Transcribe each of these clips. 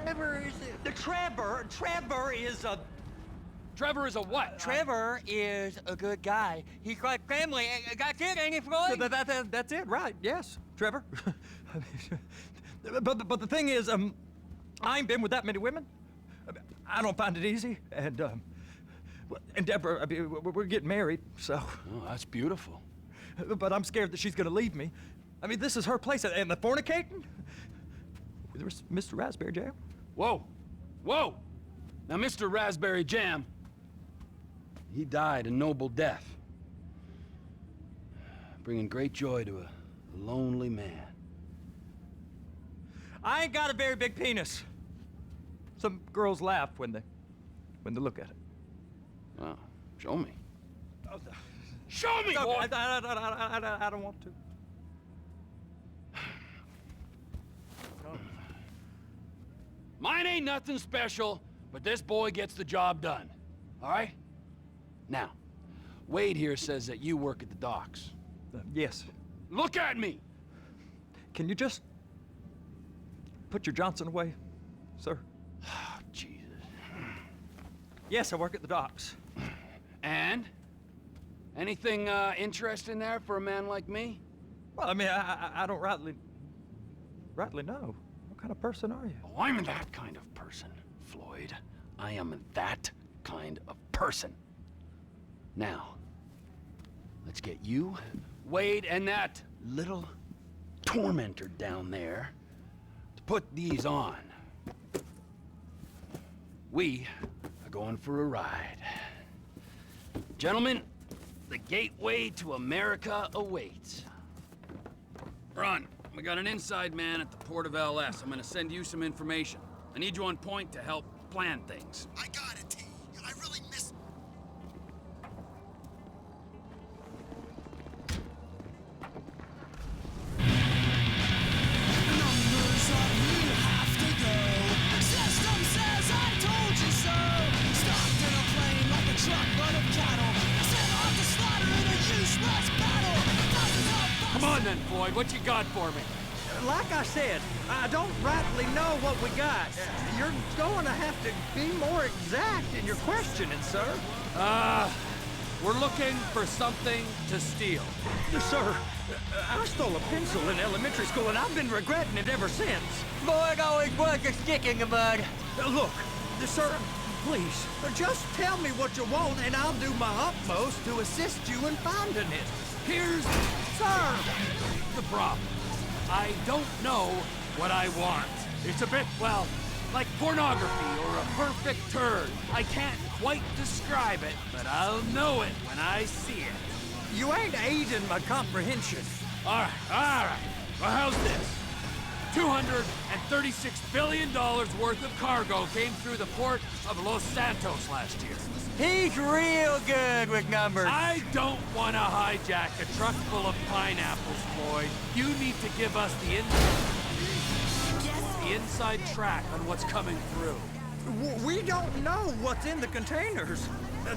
Trevor is a... Trevor is a... Trevor is a what? Trevor is a good guy. He's like family. That's it, ain't it, Floyd? That's it, right? Yes, Trevor. but the thing is, I ain't been with that many women. I don't find it easy, and Deborah, I mean, we're getting married, so. Oh, that's beautiful. But I'm scared that she's gonna leave me. I mean, this is her place, and the fornicating? There's Mr. Raspberry Jam. Whoa, whoa! Now, Mr. Raspberry Jam, he died a noble death, bringing great joy to a lonely man. I ain't got a very big penis. Some girls laugh when they look at it. Oh, show me. Oh, Show me, no, boy! I don't want to. Mine ain't nothing special, but this boy gets the job done. All right? Now, Wade here says that you work at the docks. Yes. Look at me! Can you just put your Johnson away, sir? Oh, Jesus. Yes, I work at the docks. And? Anything interesting there for a man like me? Well, I mean, I don't rightly know. What kind of person are you? Oh, I'm that kind of person, Floyd. I am that kind of person. Now, let's get you, Wade, and that little tormentor down there to put these on. We are going for a ride. Gentlemen, the gateway to America awaits. Ron, we got an inside man at the port of LS. I'm gonna send you some information. I need you on point to help plan things. I got it, T. I really miss... Numbers on you have to go. System says I told you so. Stopped in a plane like a truckload of cattle. Sent off to slaughter in a useless battle. Come on then, Floyd, what you got for me? Like I said, I don't rightly know what we got. You're going to have to be more exact in your questioning, sir. We're looking for something to steal. Sir, I stole a pencil in elementary school, and I've been regretting it ever since. Boy, it always was a stick in the mud. Look, sir, please, just tell me what you want, and I'll do my utmost to assist you in finding it. Here's Sir! the problem. I don't know what I want. It's a bit, well, like pornography or a perfect turd. I can't quite describe it, but I'll know it when I see it. You ain't aiding my comprehension. All right. Well, how's this? $236 billion worth of cargo came through the port of Los Santos last year. He's real good with numbers. I don't want to hijack a truck full of pineapples, Floyd. You need to give us the inside track on what's coming through. We don't know what's in the containers.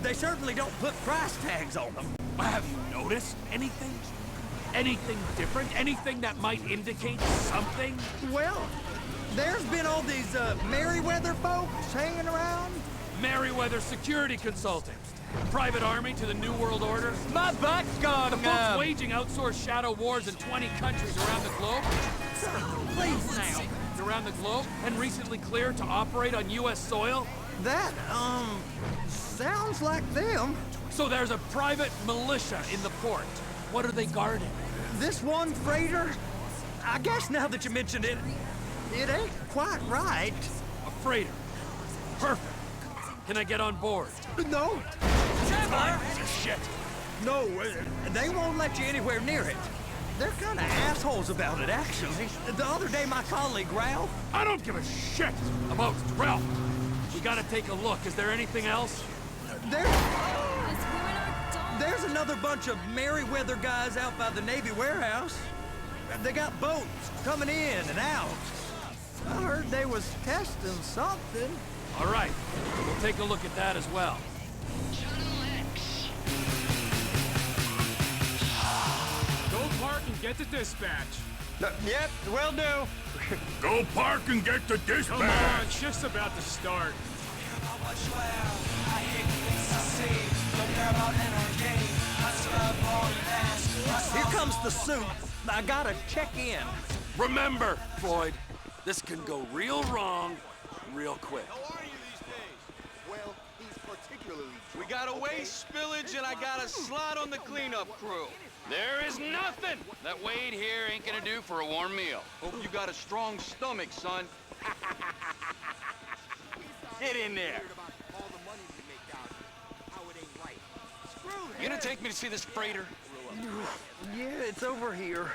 They certainly don't put price tags on them. Have you noticed anything? Anything different? Anything that might indicate something? Well, there's been all these Merryweather folks hanging around. Merryweather security consultants. Private army to the New World Order. My butt's gone The folks waging outsourced shadow wars in 20 countries around the globe. Please now. Around the globe and recently cleared to operate on U.S. soil. That, sounds like them. So there's a private militia in the port. What are they guarding? This one freighter, I guess now that you mention it, it ain't quite right. A freighter. Perfect. Can I get on board? No. Trevor! Shit. No, they won't let you anywhere near it. They're kind of assholes about it, actually. The other day, my colleague, Ralph... I don't give a shit about Ralph. We gotta take a look. Is there anything else? There's another bunch of Merryweather guys out by the Navy warehouse. They got boats coming in and out. I heard they was testing something. All right. We'll take a look at that as well. Go park and get to dispatch. Yep, will do. Go park and get the dispatch. Come on, it's just about to start. Here comes the suit. I gotta check in. Remember, Floyd, this can go real wrong real quick. How are you these days? Well, he's particularly We got a waste spillage and I got a slot on the cleanup crew. There is nothing that Wade here ain't gonna do for a warm meal. Hope you got a strong stomach, son. Get in there. all the money we make out here. How it ain't right. Screw You gonna take me to see this freighter? Yeah, it's over here.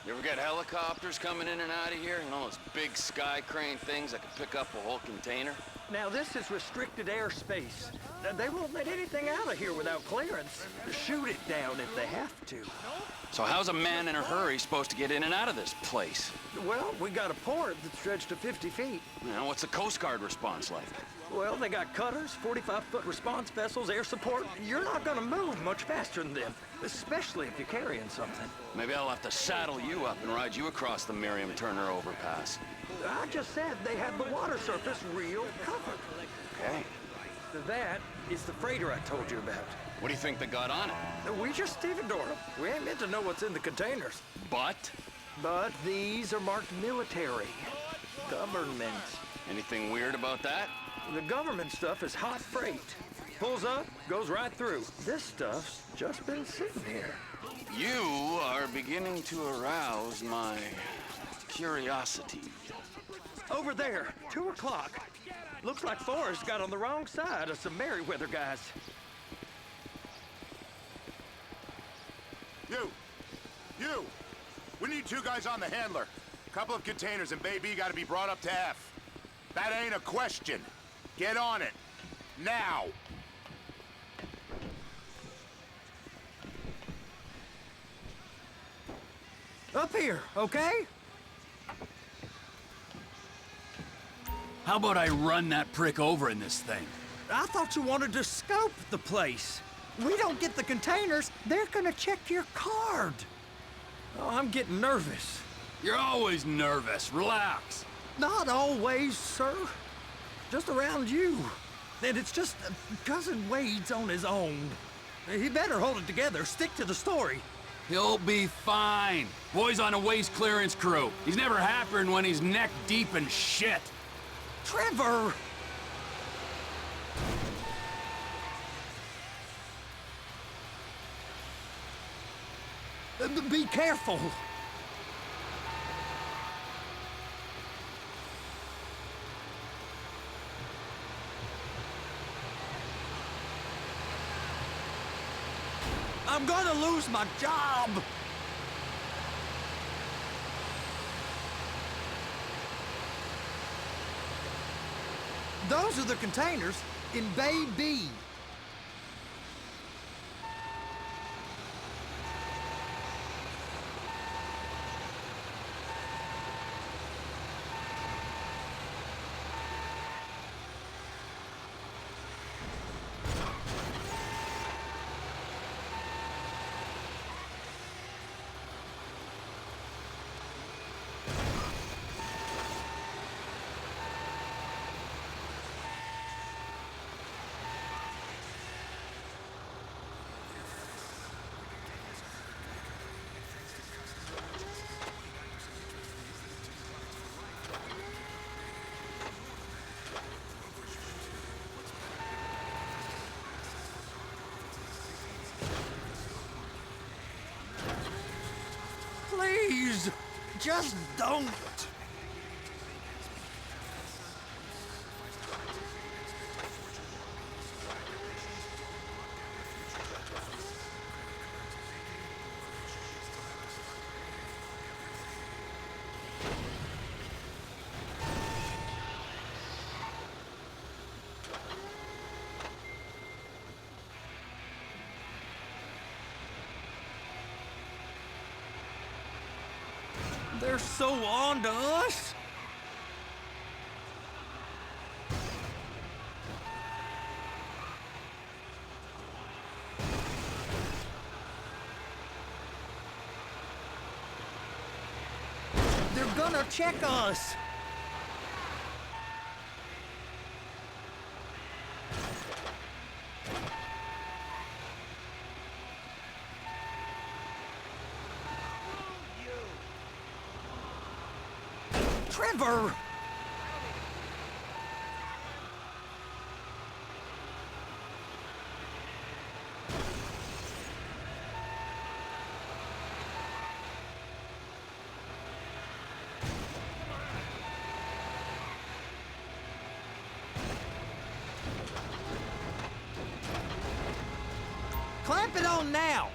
You ever get helicopters coming in and out of here? You know, those big sky crane things that can pick up a whole container? Now, this is restricted airspace. They won't let anything out of here without clearance. Shoot it down if they have to. So how's a man in a hurry supposed to get in and out of this place? Well, we got a port that stretched to 50 feet. You know, what's the Coast Guard response like? Well, they got cutters, 45-foot response vessels, air support. You're not gonna move much faster than them, especially if you're carrying something. Maybe I'll have to saddle you up and ride you across the Miriam Turner overpass. I just said they have the water surface real covered. Okay. That is the freighter I told you about. What do you think they got on it? We just stevedored them. We ain't meant to know what's in the containers. But? But these are marked military. Government. Anything weird about that? The government stuff is hot freight. Pulls up, goes right through. This stuff's just been sitting here. You are beginning to arouse my curiosity. Over there, 2 o'clock. Looks like Forrest got on the wrong side of some Merryweather guys. You! We need 2 guys on the handler. Couple of containers and Baby gotta be brought up to F. That ain't a question. Get on it. Now! Up here, okay? How about I run that prick over in this thing? I thought you wanted to scope the place. We don't get the containers, they're gonna check your card. Oh, I'm getting nervous. You're always nervous. Relax. Not always, sir. Just around you. And it's just Cousin Wade's on his own. He better hold it together, stick to the story. He'll be fine. Boy's on a waste clearance crew. He's never happier than when he's neck deep in shit. Trevor! Be careful. I'm gonna lose my job. Those are the containers in Bay B. Please, just don't. They're so on to us. They're gonna check us. Trevor! Clamp it on now!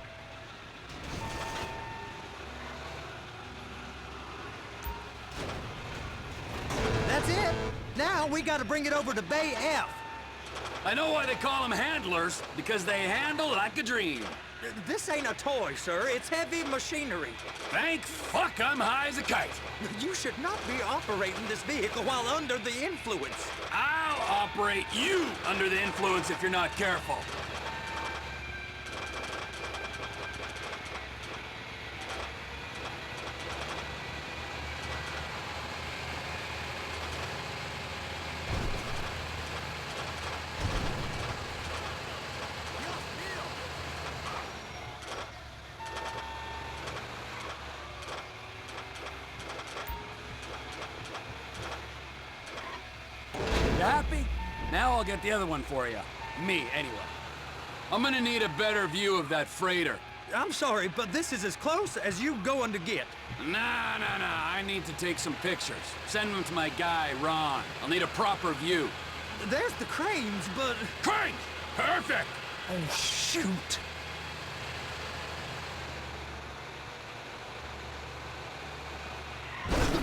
That's it! Now we gotta bring it over to Bay F. I know why they call them handlers, because they handle like a dream. This ain't a toy, sir. It's heavy machinery. Thank fuck I'm high as a kite. You should not be operating this vehicle while under the influence. I'll operate you under the influence if you're not careful. You happy? Now I'll get the other one for you. Me, anyway. I'm gonna need a better view of that freighter. I'm sorry, but this is as close as you going to get. Nah. I need to take some pictures. Send them to my guy, Ron. I'll need a proper view. There's the cranes, but... Crane! Perfect! Oh, shoot.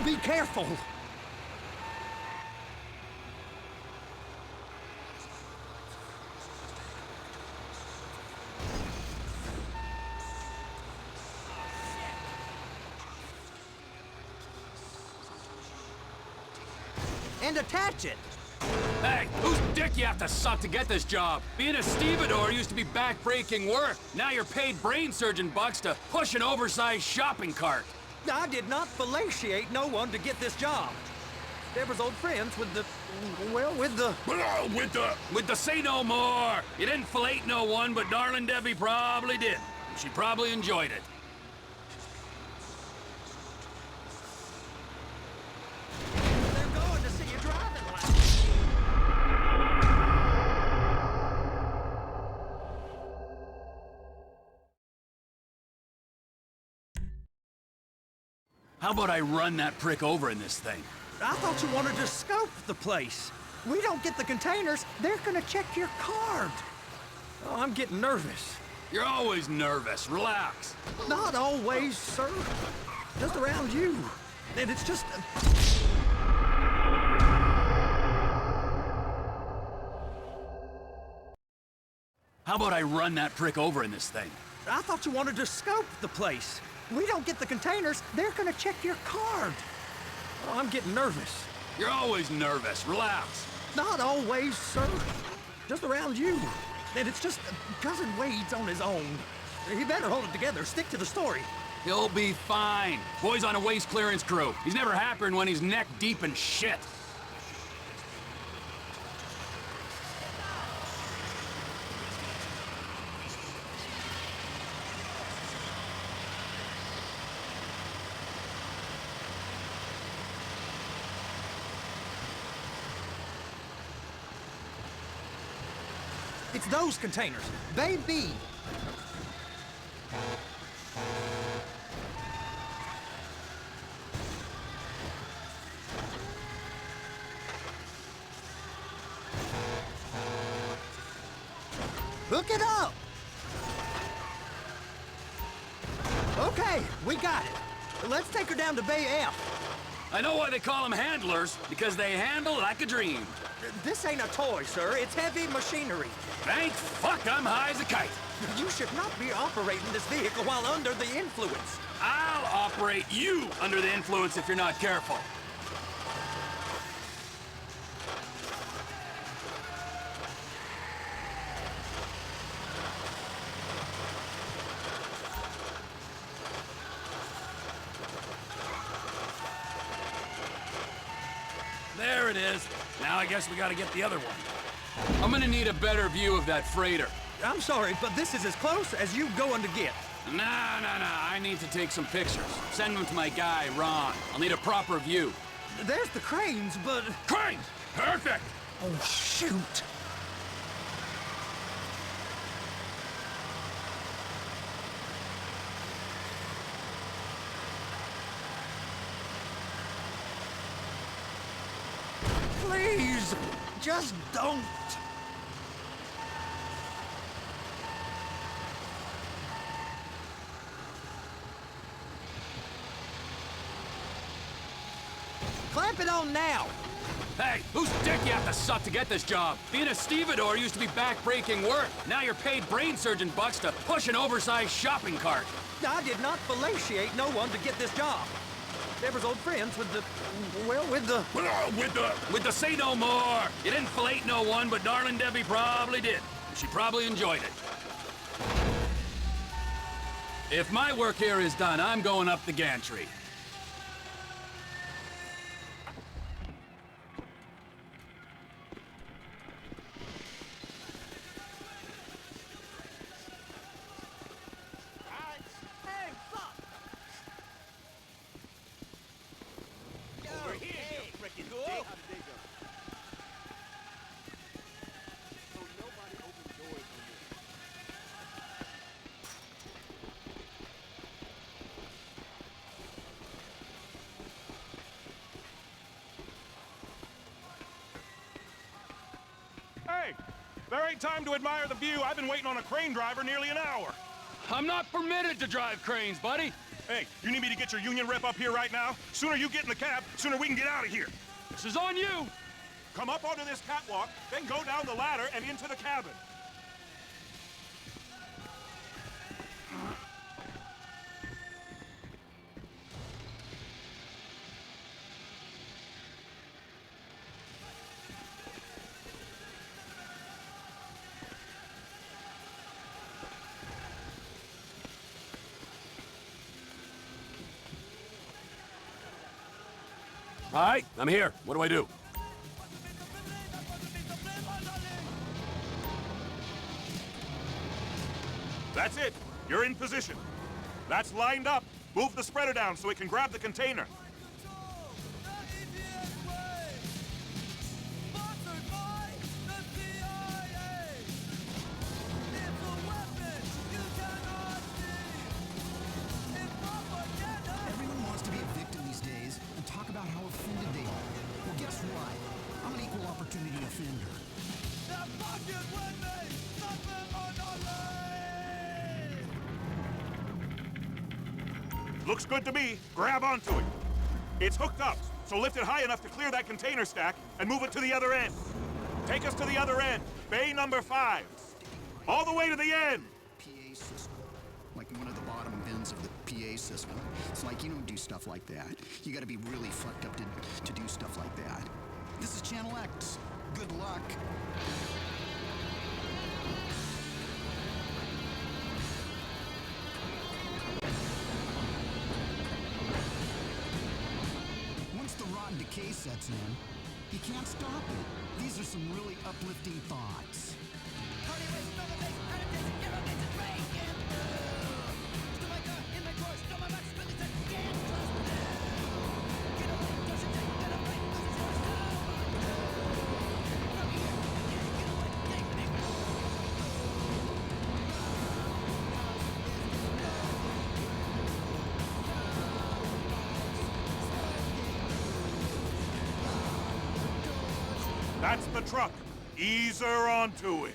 Be careful. And attach it. Hey, whose dick you have to suck to get this job? Being a stevedore used to be back-breaking work. Now you're paid brain surgeon bucks to push an oversized shopping cart. I did not fellatiate no one to get this job. Deborah's old friends with the... well, with the... With the say no more. You didn't fillet no one, but darling Debbie probably did. She probably enjoyed it. They're going to see you driving like... How about I run that prick over in this thing? I thought you wanted to scope the place. We don't get the containers, they're gonna check your card. Oh, I'm getting nervous. You're always nervous. Relax. Not always, sir. Just around you. And it's just... How about I run that prick over in this thing? I thought you wanted to scope the place. We don't get the containers, they're gonna check your card. Oh, I'm getting nervous. You're always nervous. Relax. Not always, sir. Just around you. And it's just... Cousin Wade's on his own. He better hold it together, stick to the story. He'll be fine. Boy's on a waste clearance crew. He's never happier than when he's neck deep in shit. It's those containers. Bay B. Hook it up! Okay, we got it. Let's take her down to Bay F. I know why they call them handlers, because they handle like a dream. This ain't a toy, sir. It's heavy machinery. Thank fuck I'm high as a kite. You should not be operating this vehicle while under the influence. I'll operate you under the influence if you're not careful. There it is. Now I guess we gotta get the other one. I'm gonna need a better view of that freighter. I'm sorry, but this is as close as you going to get. Nah. I need to take some pictures. Send them to my guy, Ron. I'll need a proper view. There's the cranes, but... Cranes! Perfect! Oh, shoot. Please, just don't. Clamp it on now. Hey, whose dick you have to suck to get this job? Being a stevedore used to be back-breaking work. Now you're paid brain surgeon bucks to push an oversized shopping cart. I did not fellatiate no one to get this job. Deborah's old friends with the... well, with the... With the say no more. You didn't fillet no one, but darling Debbie probably did. She probably enjoyed it. If my work here is done, I'm going up the gantry. Hey, there ain't time to admire the view. I've been waiting on a crane driver nearly an hour. I'm not permitted to drive cranes, buddy. Hey, you need me to get your union rep up here right now? Sooner you get in the cab, sooner we can get out of here. This is on you. Come up onto this catwalk, then go down the ladder and into the cabin. All right, I'm here. What do I do? That's it. You're in position. That's lined up. Move the spreader down so it can grab the container. Everyone wants to be a victim these days and talk about how offended they are. Well, guess what? I'm an equal opportunity offender. Looks good to me. Grab onto it. It's hooked up, so lift it high enough to clear that container stack and move it to the other end. Take us to the other end. Bay number 5. All the way to the end. PA system. Like one of the bottom bins of the PA system. It's like you don't do stuff like that. You gotta be really fucked up to do stuff like that. This is Channel X. Good luck. Once the rotten decay sets in, you can't stop it. These are some really uplifting thoughts. That's the truck. Ease her onto it.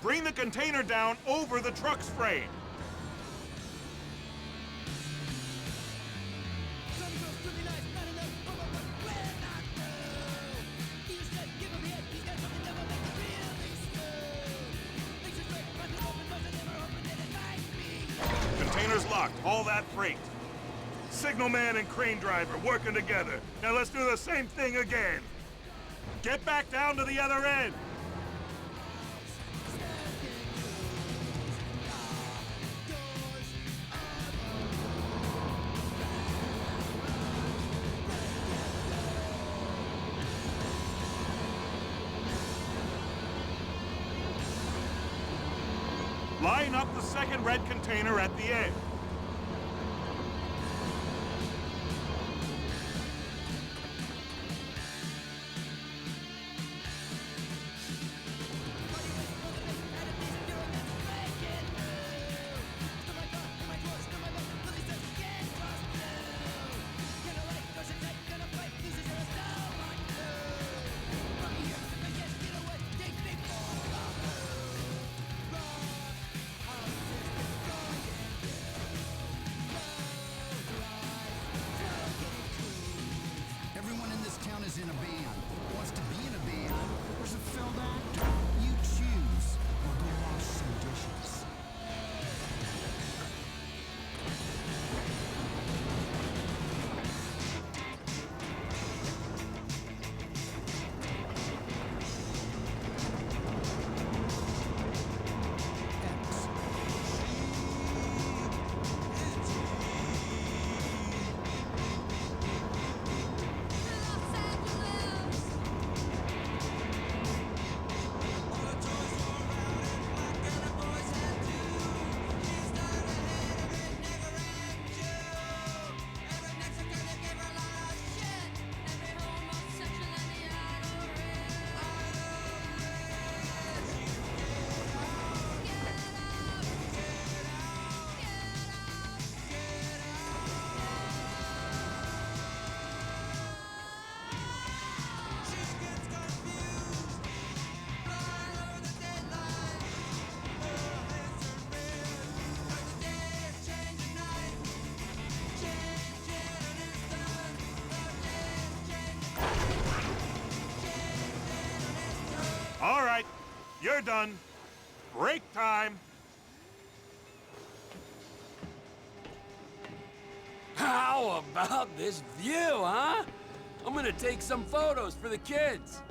Bring the container down over the truck's frame. Container's locked. All that freight. Signalman and crane driver working together. Now let's do the same thing again. Get back down to the other end. Line up the second red container at the end. Everyone in this town is in a band. Wants to be in a band. There's a failed actor. You choose, or go wash some dishes. All right, you're done. Break time. How about this view, huh? I'm gonna take some photos for the kids.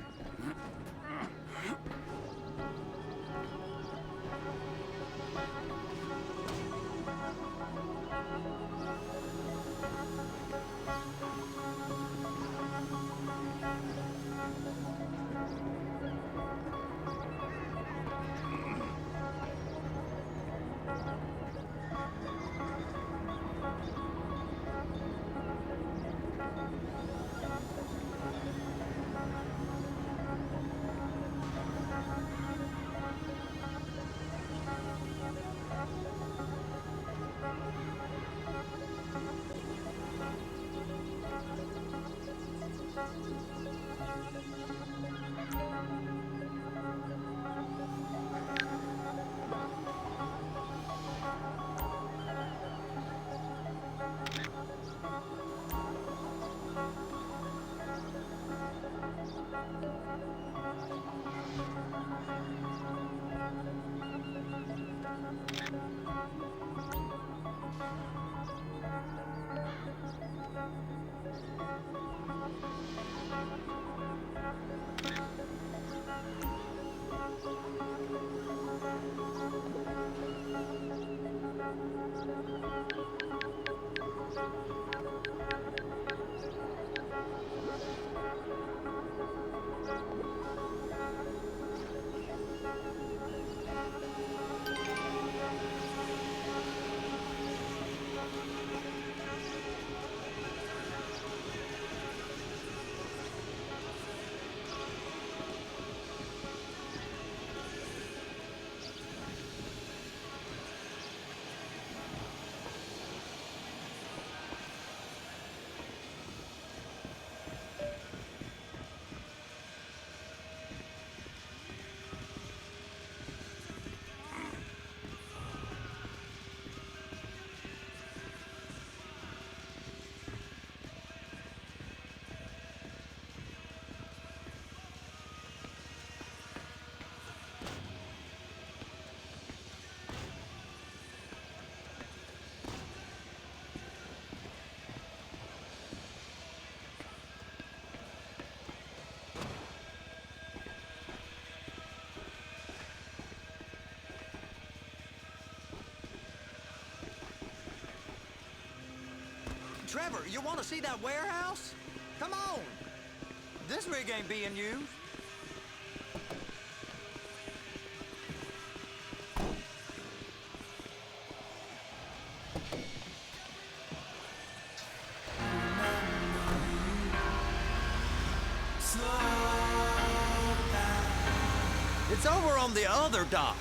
Trevor, you want to see that warehouse? Come on. This rig ain't being used. It's over on the other dock.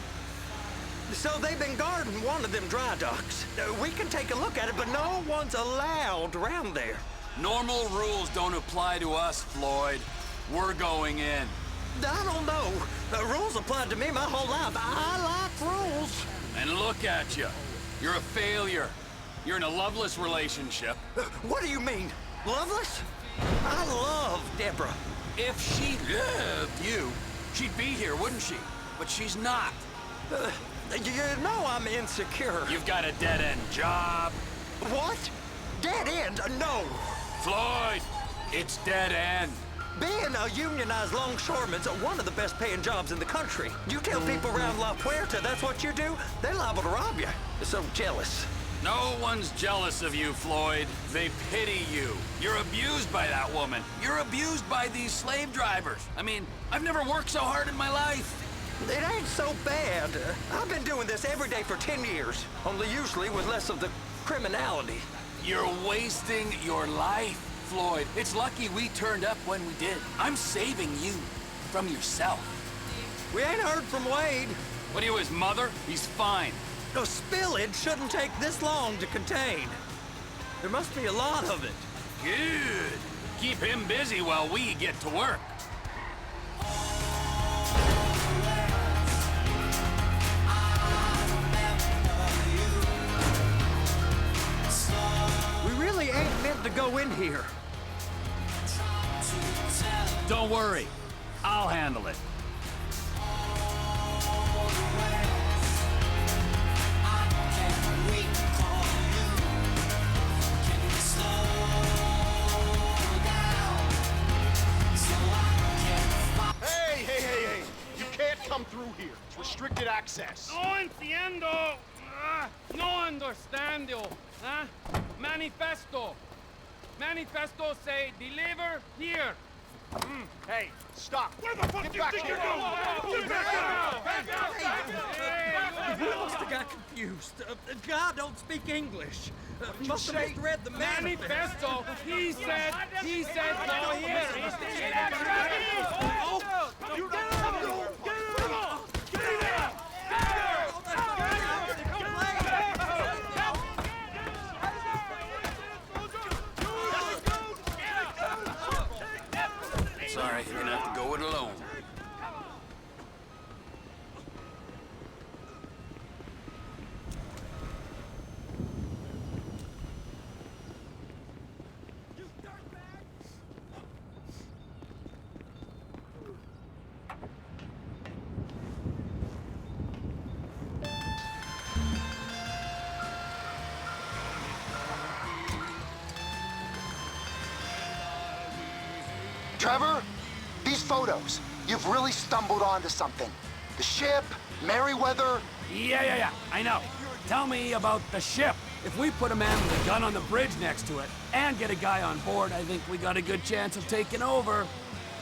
So they've been guarding one of them dry docks. We can take a look at it, but no one's allowed around there. Normal rules don't apply to us, Floyd. We're going in. I don't know. The rules applied to me my whole life. I like rules. And look at you. You're a failure. You're in a loveless relationship. What do you mean? Loveless? I love Deborah. If she loved you, she'd be here, wouldn't she? But she's not. You know I'm insecure. You've got a dead-end job. What? Dead end? No. Floyd, it's dead end. Being a unionized longshoreman's one of the best paying jobs in the country. You tell people around La Puerta that's what you do, they're liable to rob you. They're so jealous. No one's jealous of you, Floyd. They pity you. You're abused by that woman. You're abused by these slave drivers. I mean, I've never worked so hard in my life. It ain't so bad. I've been doing this every day for 10 years, only usually with less of the criminality. You're wasting your life, Floyd. It's lucky we turned up when we did. I'm saving you from yourself. We ain't heard from Wade. What are you, his mother? He's fine. The spillage shouldn't take this long to contain. There must be a lot of it. Good. Keep him busy while we get to work. We really ain't meant to go in here. Don't worry. I'll handle it. Hey! You can't come through here. It's restricted access. No entiendo. No understando. Manifesto. Manifesto say deliver here. Hey, stop. Where the fuck Get do you back think here. you're going? Get back out! We must have got confused. God don't speak English. Must have misread the Manifesto. He said go here. Sorry, you're gonna have to go it alone. Trevor, these photos, you've really stumbled onto something. The ship, Merryweather. Yeah, I know. Tell me about the ship. If we put a man with a gun on the bridge next to it and get a guy on board, I think we got a good chance of taking over.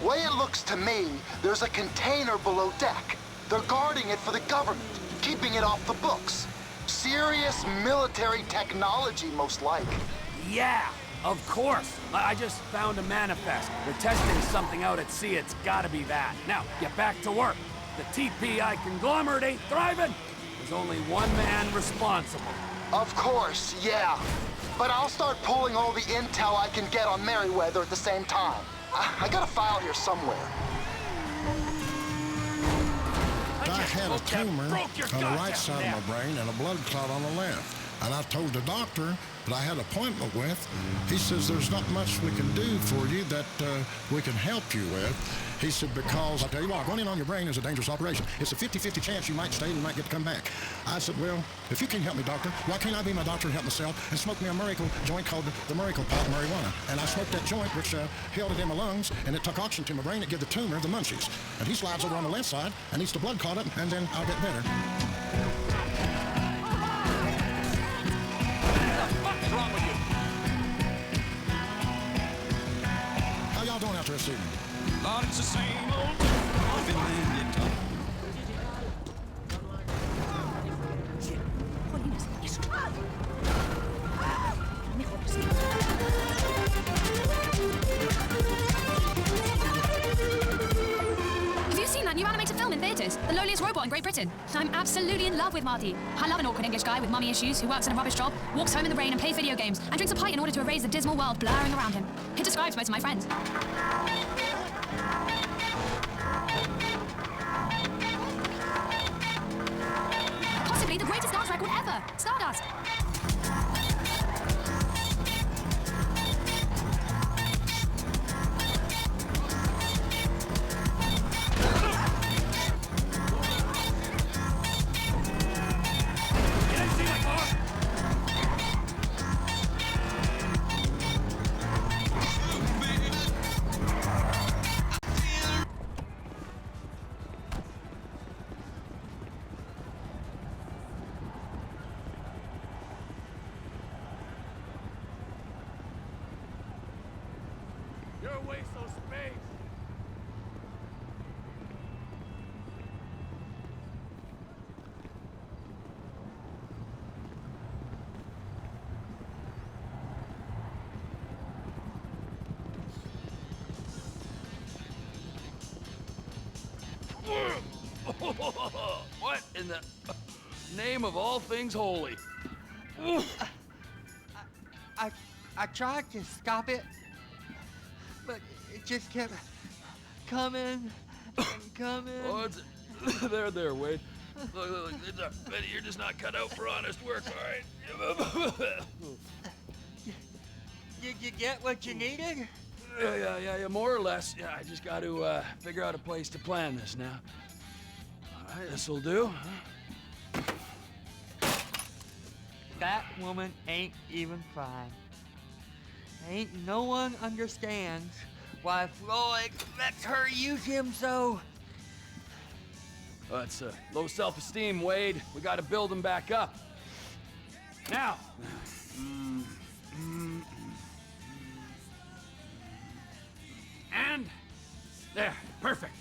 Way it looks to me, there's a container below deck. They're guarding it for the government, keeping it off the books. Serious military technology, most like. Yeah, of course. I just found a manifest. They're testing something out at sea. It's gotta be that. Now, get back to work. The TPI conglomerate ain't thriving. There's only one man responsible. Of course, yeah. But I'll start pulling all the intel I can get on Merryweather at the same time. I got a file here somewhere. I had a tumor on the right side of my brain and a blood clot on the left. And I told the doctor that I had an appointment with. He says there's not much we can do for you that we can help you with. He said, because, I tell you what, going in on your brain is a dangerous operation. It's a 50-50 chance you might stay and you might get to come back. I said, well, if you can help me, doctor, why can't I be my doctor and help myself and smoke me a miracle joint called the miracle pot marijuana? And I smoked that joint, which held it in my lungs, and it took oxygen to my brain. It gave the tumor the munchies. And he slides over on the left side and eats the blood clot, and then I'll get better. What's wrong with you? How y'all doing out there this evening? Lord, it's the same old Finlandian talk. Have you seen that new animated film in theaters? Titus, the lowliest robot in Great Britain. I'm absolutely in love with Marty. I love an awkward English guy with mummy issues who works in a rubbish job, walks home in the rain and plays video games, and drinks a pint in order to erase the dismal world blurring around him. It describes most of my friends. Possibly the greatest dance record ever, Stardust. You're a waste of space. What in the name of all things holy? I tried to stop it, but it just kept coming and coming. Oh, it's there, Wade. Look, Betty, you're just not cut out for honest work, all right? Did you get what you needed? Yeah, more or less. Yeah, I just got to figure out a place to plan this now. All right, this'll do. That woman ain't even trying. Ain't no one understands why Floyd lets her use him so. That's low self-esteem, Wade. We got to build him back up. Now. And there, perfect.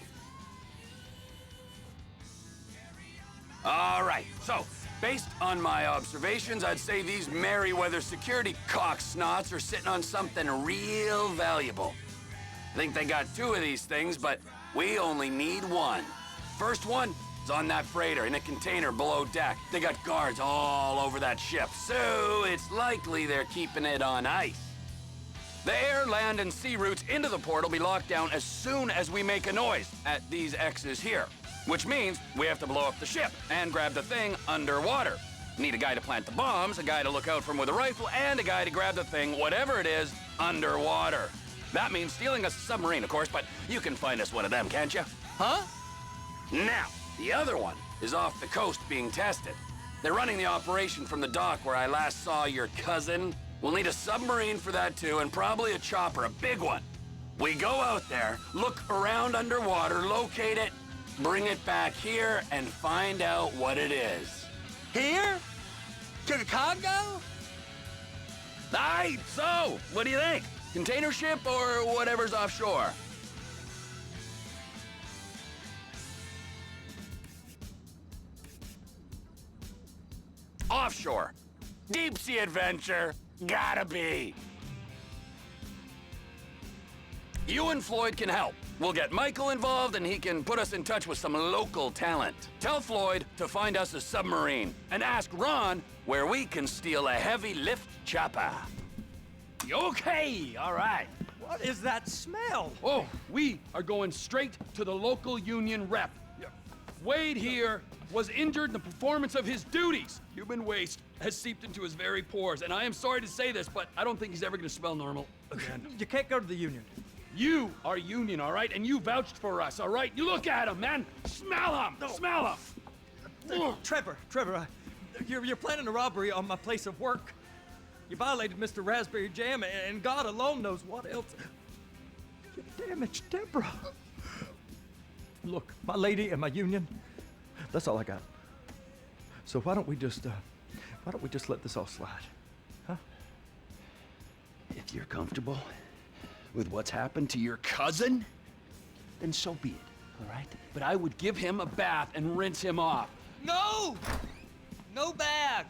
All right, so based on my observations, I'd say these Merryweather security cocksnots are sitting on something real valuable. I think they got 2 of these things, but we only need 1. First one is on that freighter in a container below deck. They got guards all over that ship, so it's likely they're keeping it on ice. The air, land, and sea routes into the port will be locked down as soon as we make a noise at these X's here. Which means we have to blow up the ship and grab the thing underwater. Need a guy to plant the bombs, a guy to look out for him with a rifle, and a guy to grab the thing, whatever it is, underwater. That means stealing us a submarine, of course, but you can find us one of them, can't you? Huh? Now, the other one is off the coast being tested. They're running the operation from the dock where I last saw your cousin. We'll need a submarine for that too, and probably a chopper, a big one. We go out there, look around underwater, locate it, bring it back here, and find out what it is. Here? To the Congo? Aye, so, what do you think? Container ship or whatever's offshore? Offshore. Deep sea adventure. Gotta be. You and Floyd can help. We'll get Michael involved and he can put us in touch with some local talent. Tell Floyd to find us a submarine and ask Ron where we can steal a heavy lift chopper. Okay, all right. What is that smell? Oh, we are going straight to the local union rep. Wade here was injured in the performance of his duties. Human waste has seeped into his very pores, and I am sorry to say this, but I don't think he's ever gonna smell normal again. You can't go to the union. You are union, all right? And you vouched for us, all right? You look at him, man. Smell him. No. Smell him. Trevor, you're planning a robbery on my place of work. You violated Mr. Raspberry Jam, and God alone knows what else. You damaged Deborah. Look, my lady and my union, that's all I got. So why don't we just let this all slide, huh? If you're comfortable with what's happened to your cousin, then so be it, all right? But I would give him a bath and rinse him off. No! No bag!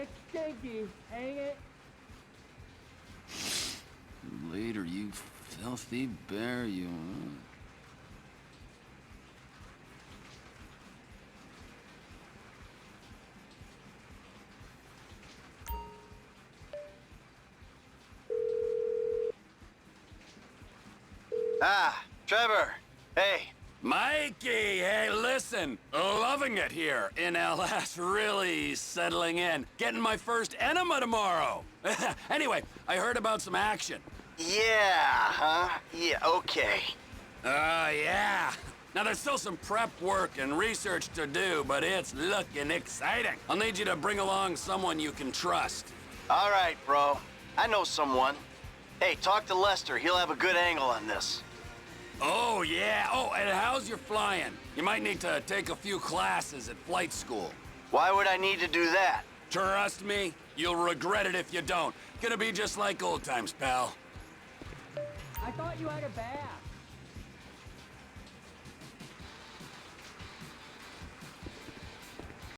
It's stinky, ain't it? Later, you filthy bear, you. Ah, Trevor. Hey. Mikey, hey, listen. Loving it here in LS. Really settling in. Getting my first enema tomorrow. Anyway, I heard about some action. Yeah, huh? Yeah, okay. Yeah. Now, there's still some prep work and research to do, but it's looking exciting. I'll need you to bring along someone you can trust. All right, bro. I know someone. Hey, talk to Lester. He'll have a good angle on this. Oh, yeah. Oh, and how's your flying? You might need to take a few classes at flight school. Why would I need to do that? Trust me, you'll regret it if you don't. Gonna be just like old times, pal. I thought you had a bath.